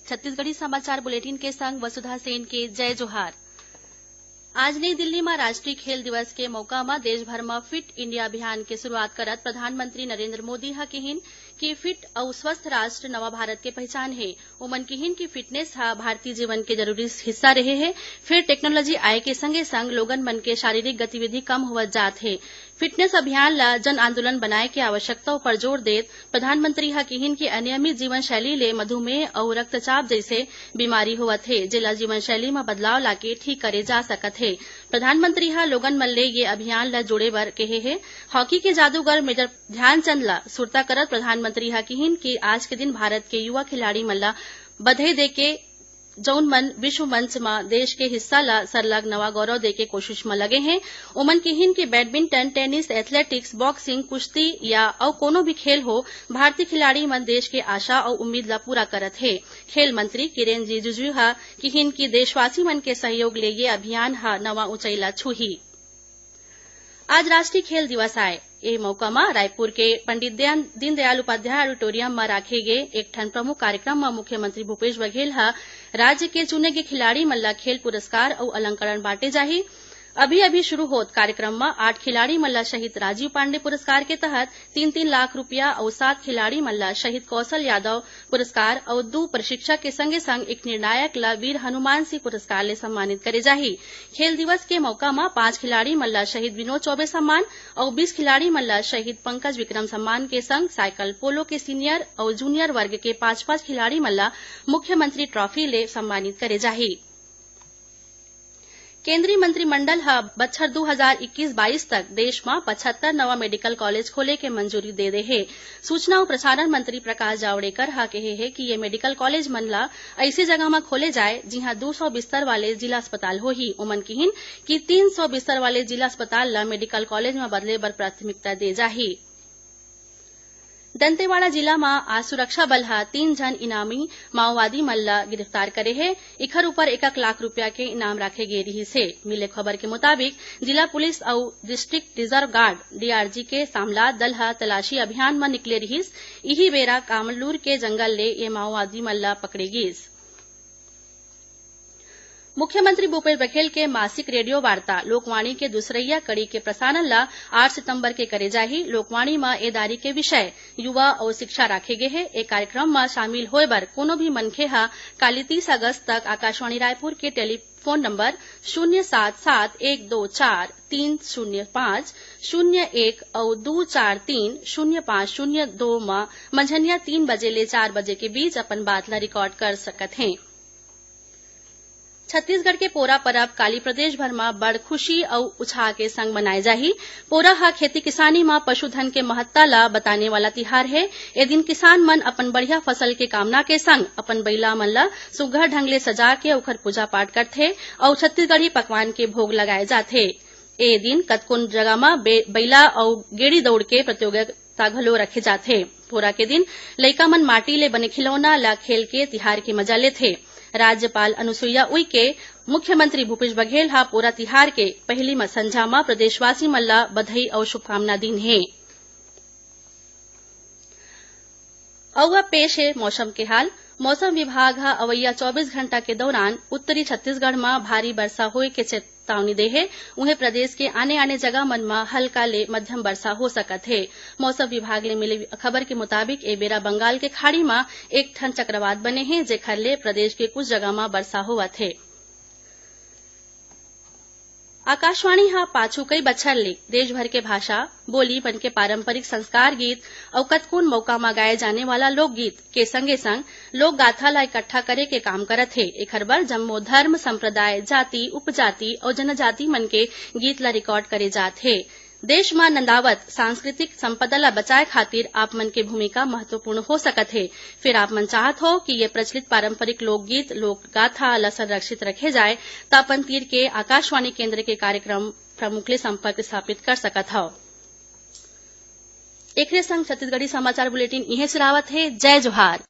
छत्तीसगढ़ी समाचार बुलेटिन के संग वसुधा सेन के जय जोहार। आज नई दिल्ली में राष्ट्रीय खेल दिवस के मौका में देशभर में फिट इंडिया अभियान के शुरुआत करत प्रधानमंत्री नरेंद्र मोदी ह कहिन कि फिट अउ स्वस्थ राष्ट्र नवा भारत के पहचान है। ओमन कहिन कि फिटनेस हा भारतीय जीवन के जरूरी हिस्सा रहे है। फिर टेक्नोलॉजी आए के संगे संग लोगन मन के शारीरिक गतिविधि कम होवत जात है। फिटनेस अभियान ला जन आंदोलन बनाए के आवश्यकता पर जोर देत प्रधानमंत्री ह कहिन कि अनियमित जीवन शैली ले मधुमेह और रक्तचाप जैसे बीमारी होवत है, जेला जीवन शैली में बदलाव लाके ठीक करे जा सकत है। प्रधानमंत्री ह लोगन मन ले ये अभियान ला जोड़े बर कहे है। हॉकी के जादूगर मेजर ध्यानचंद ला सुरता करत प्रधानमंत्री ह कहिन कि आज के दिन भारत के युवा खिलाड़ी मन ला बधाई देके जौन मन विश्व मंच में देश के हिस्सा ला सरलग नवा गौरव देके कोशिश में लगे हैं। ओमन कहिन कि बैडमिंटन, टेनिस, एथलेटिक्स, बॉक्सिंग, कुश्ती या और कोनो भी खेल हो, भारतीय खिलाड़ी मन देश के आशा और उम्मीद ला पूरा करत है। खेल मंत्री किरेन रिजिजू हा कहिन कि देशवासी मन के सहयोग ले ये अभियान हा नवा ऊंचाई ला छूही। आज राष्ट्रीय खेल दिवस आए। ए मौका में रायपुर के पंडित दीनदयाल उपाध्याय ऑडिटोरियम में राखे गए एक ठन प्रमुख कार्यक्रम में मुख्यमंत्री भूपेश बघेल ह राज्य के चुने गए खिलाड़ी मन ला खेल पुरस्कार और अलंकरण बांटे जाही। अभी शुरू होत कार्यक्रम में 8 खिलाड़ी मन ला शहीद राजीव पांडे पुरस्कार के तहत 3-3 लाख रुपया और 7 खिलाड़ी मन ला शहीद कौशल यादव पुरस्कार और 2 प्रशिक्षक के संगे संग एक निर्णायक ला वीर हनुमान सिंह पुरस्कार ले सम्मानित करे जाही। खेल दिवस के मौका में 5 खिलाड़ी मन ला शहीद विनोद चौबे सम्मान और 20 खिलाड़ी मन ला शहीद पंकज विक्रम सम्मान के संग साइकिल पोलो के सीनियर और जूनियर वर्ग के 5-5 खिलाड़ी मन ला मुख्यमंत्री ट्रॉफी ले सम्मानित करे जाही। केंद्रीय मंत्रिमंडल ह बछर 2021-22 तक देश में 75 नवा मेडिकल कॉलेज खोले के मंजूरी दे दे है। सूचना और प्रसारण मंत्री प्रकाश जावड़ेकर ह कहे है कि ये मेडिकल कॉलेज मन ला ऐसी जगह में खोले जाए जिहां 200 बिस्तर वाले जिला अस्पताल होही। ओमन कहिन कि 300 बिस्तर वाले जिला अस्पताल ला मेडिकल कॉलेज में बदले बर प्राथमिकता दे जाही। दंतेवाड़ा जिला में आज सुरक्षा बल हा 3 जन इनामी माओवादी मन ला गिरफ्तार करे है। इखर ऊपर 1 लाख रुपया के इनाम रखे गे रही से। मिले खबर के मुताबिक जिला पुलिस और डिस्ट्रिक्ट रिजर्व गार्ड डीआरजी के सामलात दल हा तलाशी अभियान में निकले रहीस। इही बेरा कामलूर के जंगल ले ये माओवादी मन ला पकड़े गिस। मुख्यमंत्री भूपेश बघेल के मासिक रेडियो वार्ता लोकवाणी के दूसरैया कड़ी के प्रसारण ला 8 सितंबर के करे जाही। लोकवाणी में एदारी के विषय युवा और शिक्षा राखे गे है। एक कार्यक्रम में शामिल होए बर कोनो भी मनखे हा काली 30 अगस्त तक आकाशवाणी रायपुर के टेलीफोन नंबर 077-124-305-01 और 243-0502 में मंझनिया 3 बजे ले 4 बजे के बीच अपन बात ला रिकॉर्ड कर सकत हैं। छत्तीसगढ़ के पोरा परब काली प्रदेश भर में बड़ खुशी और उत्साह के संग मनाए जाही। पोरा हा खेती किसानी में पशुधन के महत्ता ला बताने वाला तिहार है। ए दिन किसान मन अपन बढ़िया फसल के कामना के संग अपन बइला मन ला सुग्घर ढंग ले सजा के ओखर पूजा पाठ करथे और छत्तीसगढ़ी पकवान के भोग लगाए जाथे। ए दिन कतकोन जगह में बइला और गेड़ी दौड़ के प्रतियोगिता घलो रखे जाथे। पोरा के दिन लइका मन माटी ले बने खिलौना ला खेल के तिहार के मजा लेथे। राज्यपाल अनुसुईया उइके मुख्यमंत्री भूपेश बघेल हा पोरा तिहार के पहली संझा में प्रदेशवासी मन ला बधाई और शुभकामना दिन है। अउवा पेश है मौसम के हाल। मौसम विभाग हा अवैया 24 घंटा के दौरान उत्तरी छत्तीसगढ़ में भारी वर्षा होए के चेतावनी दे है। उन्हें प्रदेश के आने जगह मन में हल्का ले मध्यम वर्षा हो सकत है। मौसम विभाग ले मिले खबर के मुताबिक ए बेरा बंगाल के खाड़ी में एक ठन चक्रवात बने हैं जेखर ले प्रदेश के कुछ जगह में वर्षा होवत है। आकाशवाणी हा पाछू कई बछर ले देशभर के भाषा बोली मन के पारंपरिक संस्कार गीत और कतकोन मौका में गाए जाने वाला लोकगीत के संगे संग लोक गाथा ला इकट्ठा करे के काम करत है। एखर बर जम्मो धर्म संप्रदाय जाति उपजाति और जनजाति मन के गीत ला रिकॉर्ड करे जात है। देश में नंदावत सांस्कृतिक संपदा ला बचाए खातिर आप मन के भूमिका महत्वपूर्ण हो सकत है। फिर आप मन चाहत हो कि ये प्रचलित पारंपरिक लोकगीत लोक गाथा ला संरक्षित रखे जाए त अपन तीर के आकाशवाणी केंद्र के कार्यक्रम प्रमुख ले संपर्क स्थापित कर सकत हव। एकरे संग छत्तीसगढ़ी समाचार बुलेटिन इहे सुरावत है। जय जोहार।